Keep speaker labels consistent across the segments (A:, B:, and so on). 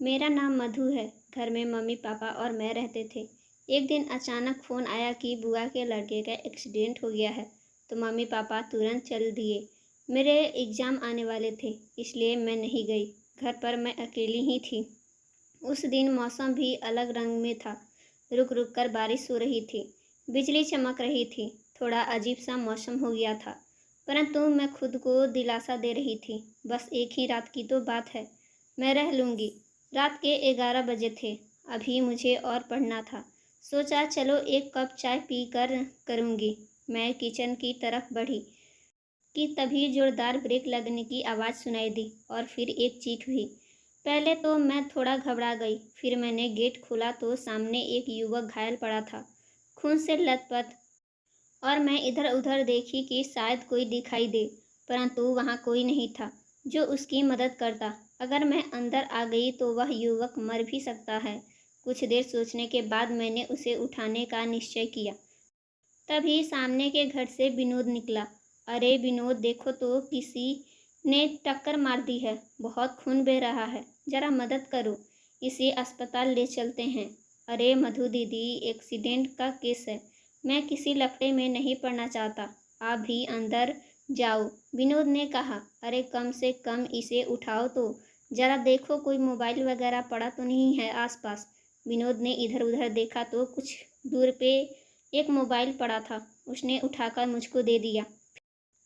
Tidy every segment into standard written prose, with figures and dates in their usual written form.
A: मेरा नाम मधु है। घर में मम्मी पापा और मैं रहते थे। एक दिन अचानक फ़ोन आया कि बुआ के लड़के का एक्सीडेंट हो गया है। तो मम्मी पापा तुरंत चल दिए। मेरे एग्ज़ाम आने वाले थे, इसलिए मैं नहीं गई। घर पर मैं अकेली ही थी। उस दिन मौसम भी अलग रंग में था। रुक रुक कर बारिश हो रही थी। बिजली चमक रही थी। थोड़ा अजीब सा मौसम हो गया था, परंतु मैं खुद को दिलासा दे रही थी, बस एक ही रात की तो बात है, मैं रह लूँगी। रात के 11 बजे थे। अभी मुझे और पढ़ना था। सोचा चलो एक कप चाय पी कर करूँगी। मैं किचन की तरफ बढ़ी कि तभी जोरदार ब्रेक लगने की आवाज़ सुनाई दी और फिर एक चीख भी। पहले तो मैं थोड़ा घबरा गई, फिर मैंने गेट खोला तो सामने एक युवक घायल पड़ा था, खून से लथपथ। और मैं इधर-उधर देखी कि शायद कोई दिखाई दे, परंतु वहाँ कोई नहीं था जो उसकी मदद करता। अगर मैं अंदर आ गई तो वह युवक मर भी सकता है। कुछ देर सोचने के बाद मैंने उसे उठाने का निश्चय किया। तभी सामने के घर से विनोद निकला। अरे विनोद, देखो तो किसी ने टक्कर मार दी है, बहुत खून बह रहा है, जरा मदद करो, इसे अस्पताल ले चलते हैं। अरे मधु दीदी, एक्सीडेंट का केस है, मैं किसी लफड़े में नहीं पड़ना चाहता, आप भी अंदर जाओ, विनोद ने कहा। अरे कम से कम इसे उठाओ तो, जरा देखो कोई मोबाइल वगैरह पड़ा तो नहीं है आसपास। विनोद ने इधर उधर देखा तो कुछ दूर पे एक मोबाइल पड़ा था। उसने उठाकर मुझको दे दिया।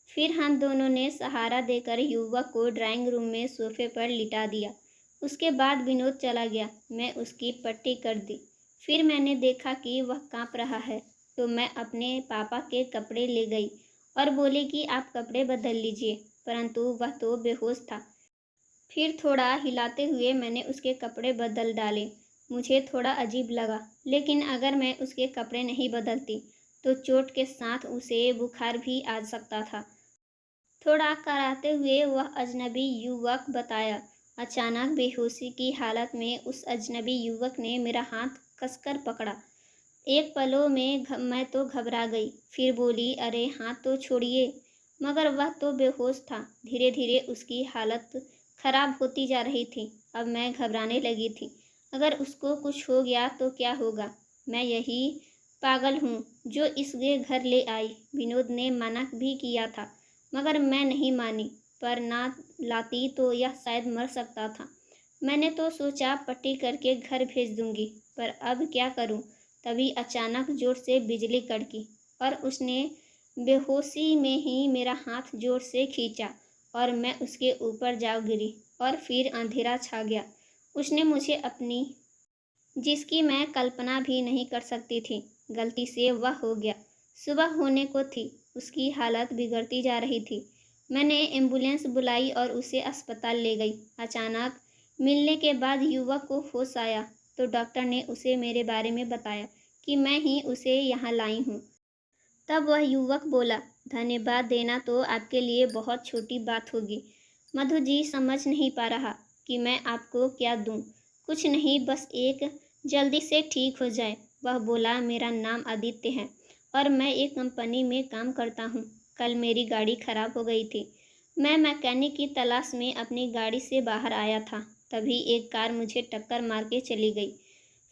A: फिर हम दोनों ने सहारा देकर युवक को ड्राइंग रूम में सोफे पर लिटा दिया। उसके बाद विनोद चला गया। मैं उसकी पट्टी कर दी। फिर मैंने देखा कि वह कांप रहा है, तो मैं अपने पापा के कपड़े ले गई और बोली कि आप कपड़े बदल लीजिए, परंतु वह तो बेहोश था। फिर थोड़ा हिलाते हुए मैंने उसके कपड़े बदल डाले। मुझे थोड़ा अजीब लगा, लेकिन अगर मैं उसके कपड़े नहीं बदलती तो चोट के साथ उसे बुखार भी आ सकता था। थोड़ा कराते हुए वह अजनबी युवक बताया। अचानक बेहोशी की हालत में उस अजनबी युवक ने मेरा हाथ कसकर पकड़ा। एक पलों में मैं तो घबरा गई, फिर बोली, अरे हाथ तो छोड़िए। मगर वह तो बेहोश था। धीरे धीरे उसकी हालत खराब होती जा रही थी। अब मैं घबराने लगी थी। अगर उसको कुछ हो गया तो क्या होगा। मैं यही पागल हूँ जो इसके घर ले आई। विनोद ने मना भी किया था, मगर मैं नहीं मानी। पर ना लाती तो यह शायद मर सकता था। मैंने तो सोचा पट्टी करके घर भेज दूंगी, पर अब क्या करूं। तभी अचानक जोर से बिजली कड़की और उसने बेहोशी में ही मेरा हाथ जोर से खींचा और मैं उसके ऊपर जा गिरी और फिर अंधेरा छा गया। उसने मुझे अपनी, जिसकी मैं कल्पना भी नहीं कर सकती थी, गलती से वह हो गया। सुबह होने को थी। उसकी हालत बिगड़ती जा रही थी। मैंने एम्बुलेंस बुलाई और उसे अस्पताल ले गई। अचानक मिलने के बाद युवक को होश आया तो डॉक्टर ने उसे मेरे बारे में बताया कि मैं ही उसे यहाँ लाई हूँ। तब वह युवक बोला, धन्यवाद देना तो आपके लिए बहुत छोटी बात होगी। मधु जी समझ नहीं पा रहा कि मैं आपको क्या दूँ। कुछ नहीं, बस एक जल्दी से ठीक हो जाए। वह बोला, मेरा नाम आदित्य है और मैं एक कंपनी में काम करता हूँ। कल मेरी गाड़ी खराब हो गई थी। मैं मैकेनिक की तलाश में अपनी गाड़ी से बाहर आया था। तभी एक कार मुझे टक्कर मार के चली गई।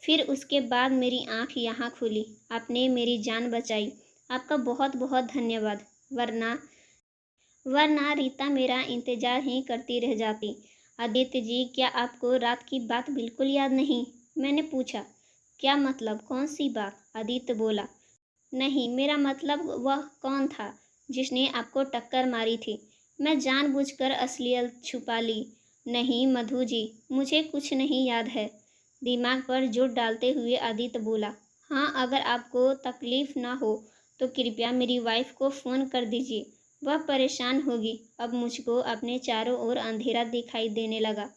A: फिर उसके बाद मेरी आँख यहाँ खुली। आपने मेरी जान बचाई। आपका बहुत बहुत धन्यवाद। वरना वरना रीता मेरा इंतजार ही करती रह जाती। आदित्य जी, क्या आपको रात की बात बिल्कुल याद नहीं? मैंने पूछा। क्या मतलब, कौन सी बात? आदित्य बोला। नहीं, मेरा मतलब वह कौन था जिसने आपको टक्कर मारी थी? मैं जानबूझकर असलियत छुपा ली। नहीं मधु जी, मुझे कुछ नहीं याद है। दिमाग पर जोर डालते हुए आदित्य बोला। हाँ, अगर आपको तकलीफ ना हो तो कृपया मेरी वाइफ को फ़ोन कर दीजिए, वह परेशान होगी। अब मुझको अपने चारों ओर अंधेरा दिखाई देने लगा।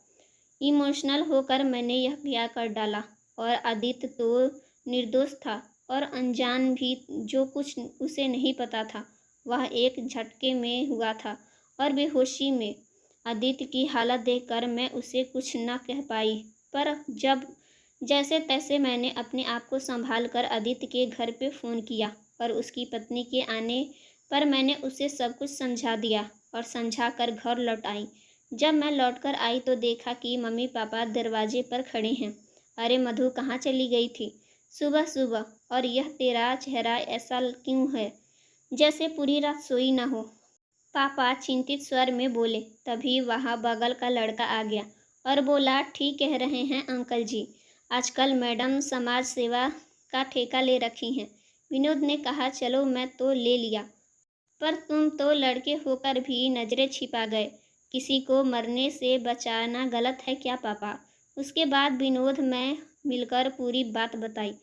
A: इमोशनल होकर मैंने यह क्या कर डाला। और आदित्य तो निर्दोष था और अनजान भी, जो कुछ उसे नहीं पता था वह एक झटके में हुआ था और बेहोशी में। आदित्य की हालत देखकर मैं उसे कुछ न कह पाई, पर जब जैसे तैसे मैंने अपने आप को संभाल कर आदित्य के घर पे फ़ोन किया और उसकी पत्नी के आने पर मैंने उसे सब कुछ समझा दिया और समझा कर घर लौट आई। जब मैं लौटकर आई तो देखा कि मम्मी पापा दरवाजे पर खड़े हैं। अरे मधु, कहाँ चली गई थी सुबह सुबह? और यह तेरा चेहरा ऐसा क्यों है जैसे पूरी रात सोई ना हो? पापा चिंतित स्वर में बोले। तभी वहाँ बगल का लड़का आ गया और बोला, ठीक कह रहे हैं अंकल जी, आजकल मैडम समाज सेवा का ठेका ले रखी हैं। विनोद ने कहा, चलो मैं तो ले लिया, पर तुम तो लड़के होकर भी नजरें छिपा गए। किसी को मरने से बचाना गलत है क्या पापा? उसके बाद विनोद मैं मिलकर पूरी बात बताई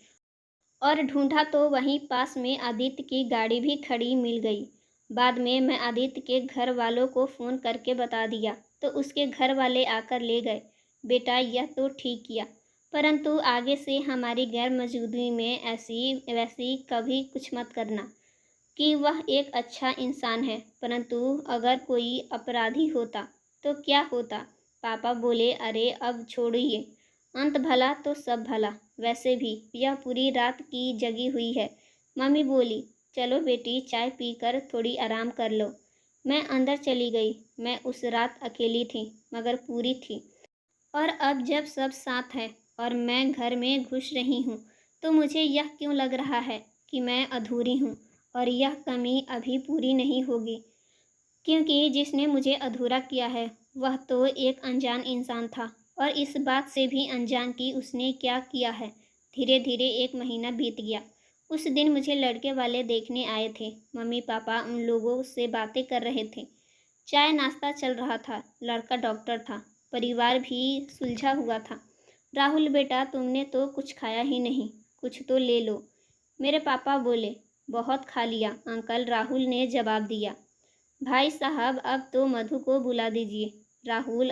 A: और ढूंढा तो वहीं पास में आदित्य की गाड़ी भी खड़ी मिल गई। बाद में मैं आदित्य के घर वालों को फ़ोन करके बता दिया तो उसके घर वाले आकर ले गए। बेटा, यह तो ठीक किया, परंतु आगे से हमारी गैर मौजूदगी में ऐसी वैसी कभी कुछ मत करना कि वह एक अच्छा इंसान है, परंतु अगर कोई अपराधी होता तो क्या होता? पापा बोले, अरे अब छोड़िए, अंत भला तो सब भला। वैसे भी यह पूरी रात की जगी हुई है। मम्मी बोली, चलो बेटी, चाय पीकर थोड़ी आराम कर लो। मैं अंदर चली गई। मैं उस रात अकेली थी मगर पूरी थी, और अब जब सब साथ है और मैं घर में घुस रही हूँ तो मुझे यह क्यों लग रहा है कि मैं अधूरी हूँ और यह कमी अभी पूरी नहीं होगी, क्योंकि जिसने मुझे अधूरा किया है वह तो एक अनजान इंसान था, और इस बात से भी अनजान कि उसने क्या किया है। धीरे धीरे 1 महीना बीत गया। उस दिन मुझे लड़के वाले देखने आए थे। मम्मी पापा उन लोगों से बातें कर रहे थे। चाय नाश्ता चल रहा था। लड़का डॉक्टर था। परिवार भी सुलझा हुआ था। राहुल बेटा, तुमने तो कुछ खाया ही नहीं, कुछ तो ले लो, मेरे पापा बोले। बहुत खा लिया अंकल, राहुल ने जवाब दिया। भाई साहब, अब तो मधु को बुला दीजिए, राहुल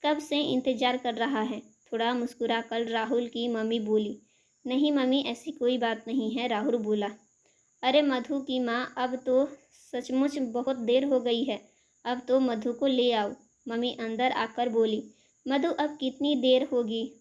A: कब से इंतजार कर रहा है। थोड़ा मुस्कुराकर राहुल की मम्मी बोली। नहीं मम्मी, ऐसी कोई बात नहीं है, राहुल बोला। अरे मधु की माँ, अब तो सचमुच बहुत देर हो गई है, अब तो मधु को ले आओ, मम्मी अंदर आकर बोली। मधु, अब कितनी देर होगी,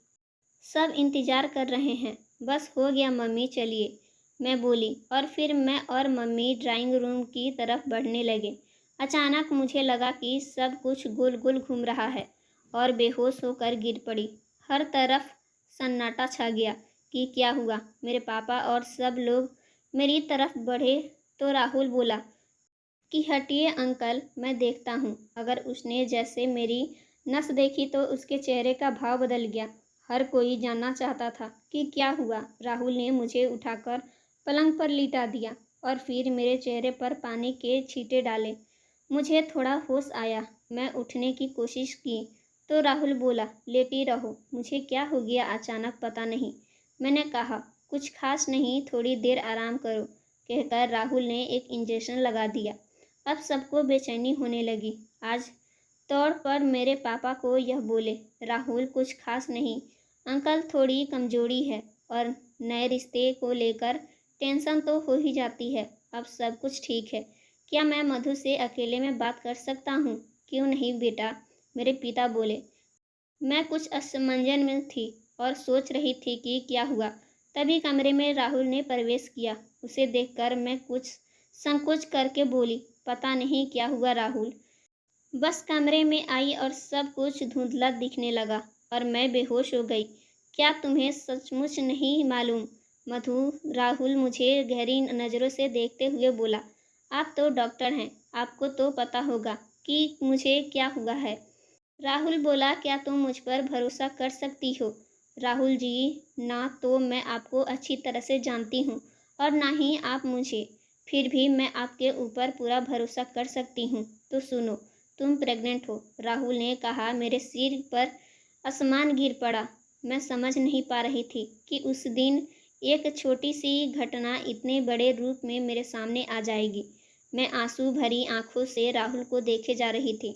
A: सब इंतजार कर रहे हैं। बस हो गया मम्मी, चलिए, मैं बोली, और फिर मैं और मम्मी ड्राइंग रूम की तरफ बढ़ने लगे। अचानक मुझे लगा कि सब कुछ गोल गोल घूम रहा है और बेहोश होकर गिर पड़ी। हर तरफ सन्नाटा छा गया कि क्या हुआ। मेरे पापा और सब लोग मेरी तरफ बढ़े तो राहुल बोला कि हटिए अंकल, मैं देखता हूँ। अगर उसने जैसे मेरी नस देखी तो उसके चेहरे का भाव बदल गया। हर कोई जानना चाहता था कि क्या हुआ। राहुल ने मुझे उठाकर पलंग पर लिटा दिया और फिर मेरे चेहरे पर पानी के छींटे डाले। मुझे थोड़ा होश आया। मैं उठने की कोशिश की तो राहुल बोला, लेटी रहो। मुझे क्या हो गया अचानक पता नहीं। मैंने कहा, कुछ खास नहीं, थोड़ी देर आराम करो, कहकर राहुल ने एक इंजेक्शन लगा दिया। अब सबको बेचैनी होने लगी। आज तौर पर मेरे पापा को यह बोले, राहुल कुछ खास नहीं अंकल, थोड़ी कमजोरी है और नए रिश्ते को लेकर टेंशन तो हो ही जाती है। अब सब कुछ ठीक है। क्या मैं मधु से अकेले में बात कर सकता हूँ? क्यों नहीं बेटा, मेरे पिता बोले। मैं कुछ असमंजस में थी और सोच रही थी कि क्या हुआ। तभी कमरे में राहुल ने प्रवेश किया। उसे देखकर मैं कुछ संकोच करके बोली, पता नहीं क्या हुआ राहुल। बस कमरे में आई और सब कुछ धुंधला दिखने लगा और मैं बेहोश हो गई। क्या तुम्हें सचमुच नहीं मालूम मधु? राहुल मुझे गहरी नज़रों से देखते हुए बोला, आप तो डॉक्टर हैं, आपको तो पता होगा कि मुझे क्या हुआ है। राहुल बोला, क्या तुम मुझ पर भरोसा कर सकती हो? राहुल जी, ना तो मैं आपको अच्छी तरह से जानती हूँ और ना ही आप मुझे, फिर भी मैं आपके ऊपर पूरा भरोसा कर सकती हूँ। तो सुनो, तुम प्रेग्नेंट हो, राहुल ने कहा। मेरे सिर पर आसमान गिर पड़ा। मैं समझ नहीं पा रही थी कि उस दिन एक छोटी सी घटना इतने बड़े रूप में मेरे सामने आ जाएगी। मैं आंसू भरी आंखों से राहुल को देखे जा रही थी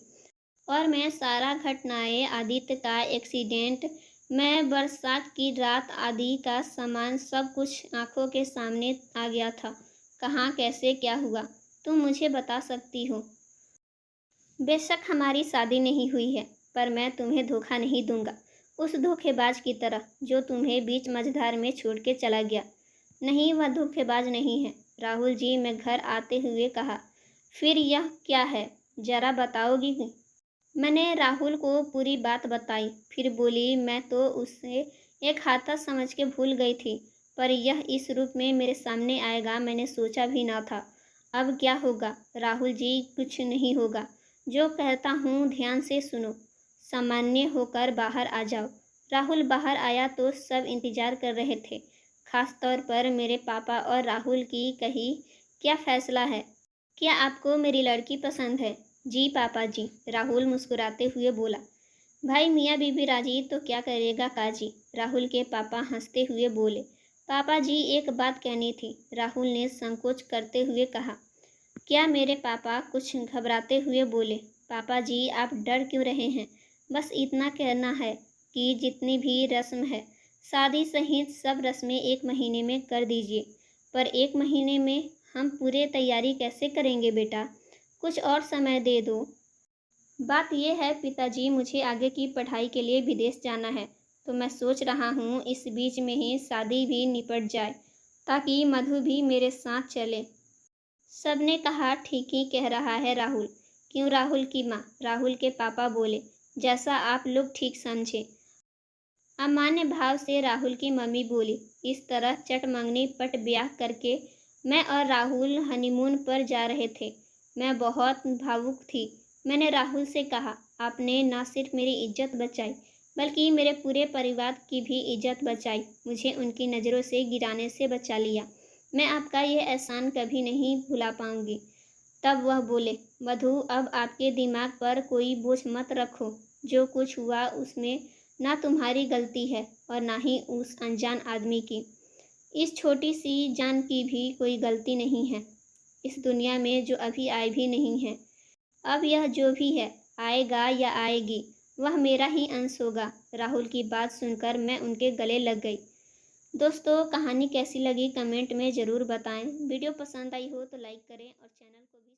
A: और मैं सारा घटनाएं, आदित्य का एक्सीडेंट, मैं बरसात की रात आदि का सामान, सब कुछ आंखों के सामने आ गया था। कहाँ, कैसे, क्या हुआ, तुम मुझे बता सकती हो? बेशक हमारी शादी नहीं हुई है, पर मैं तुम्हें धोखा नहीं दूंगा, उस धोखेबाज की तरह जो तुम्हें बीच मझधार में छोड़ के चला गया। नहीं, वह धोखेबाज नहीं है, राहुल जी, मैं घर आते हुए कहा। फिर यह क्या है, जरा बताओगी? मैंने राहुल को पूरी बात बताई, फिर बोली मैं तो उसे एक हादसा समझ के भूल गई थी, पर यह इस रूप में मेरे सामने आएगा मैंने सोचा भी ना था। अब क्या होगा? राहुल जी कुछ नहीं होगा। जो कहता हूँ ध्यान से सुनो। सामान्य होकर बाहर आ जाओ। राहुल बाहर आया तो सब इंतजार कर रहे थे, खास तौर पर मेरे पापा और राहुल की। कही क्या फैसला है? क्या आपको मेरी लड़की पसंद है? जी पापा जी, राहुल मुस्कुराते हुए बोला। भाई मियाँ बीबी राजी तो क्या करेगा काजी, राहुल के पापा हंसते हुए बोले। पापा जी एक बात कहनी थी, राहुल ने संकोच करते हुए कहा। क्या? मेरे पापा कुछ घबराते हुए बोले। पापा जी आप डर क्यों रहे हैं? बस इतना कहना है कि जितनी भी रस्म है, शादी सहित सब रस्में 1 महीने में कर दीजिए। पर 1 महीने में हम पूरे तैयारी कैसे करेंगे बेटा? कुछ और समय दे दो। बात यह है पिताजी, मुझे आगे की पढ़ाई के लिए विदेश जाना है, तो मैं सोच रहा हूँ इस बीच में ही शादी भी निपट जाए, ताकि मधु भी मेरे साथ चले। सबने कहा ठीक ही कह रहा है राहुल। क्यों? राहुल की माँ, राहुल के पापा बोले। जैसा आप लोग ठीक समझे। अमान्य भाव से राहुल की मम्मी बोली। इस तरह चट मंगनी पट ब्याह करके मैं और राहुल हनीमून पर जा रहे थे। मैं बहुत भावुक थी। मैंने राहुल से कहा, आपने न सिर्फ मेरी इज्जत बचाई, बल्कि मेरे पूरे परिवार की भी इज्जत बचाई। मुझे उनकी नज़रों से गिराने से बचा लिया। मैं आपका यह एहसान कभी नहीं भुला पाऊंगी। तब वह बोले, मधु अब आपके दिमाग पर कोई बोझ मत रखो। जो कुछ हुआ उसमें ना तुम्हारी गलती है और ना ही उस अनजान आदमी की। इस छोटी सी जान की भी कोई गलती नहीं है, इस दुनिया में जो अभी आई भी नहीं है। अब यह जो भी है, आएगा या आएगी, वह मेरा ही अंश होगा। राहुल की बात सुनकर मैं उनके गले लग गई। दोस्तों कहानी कैसी लगी कमेंट में ज़रूर बताएं। वीडियो पसंद आई हो तो लाइक करें और चैनल को भी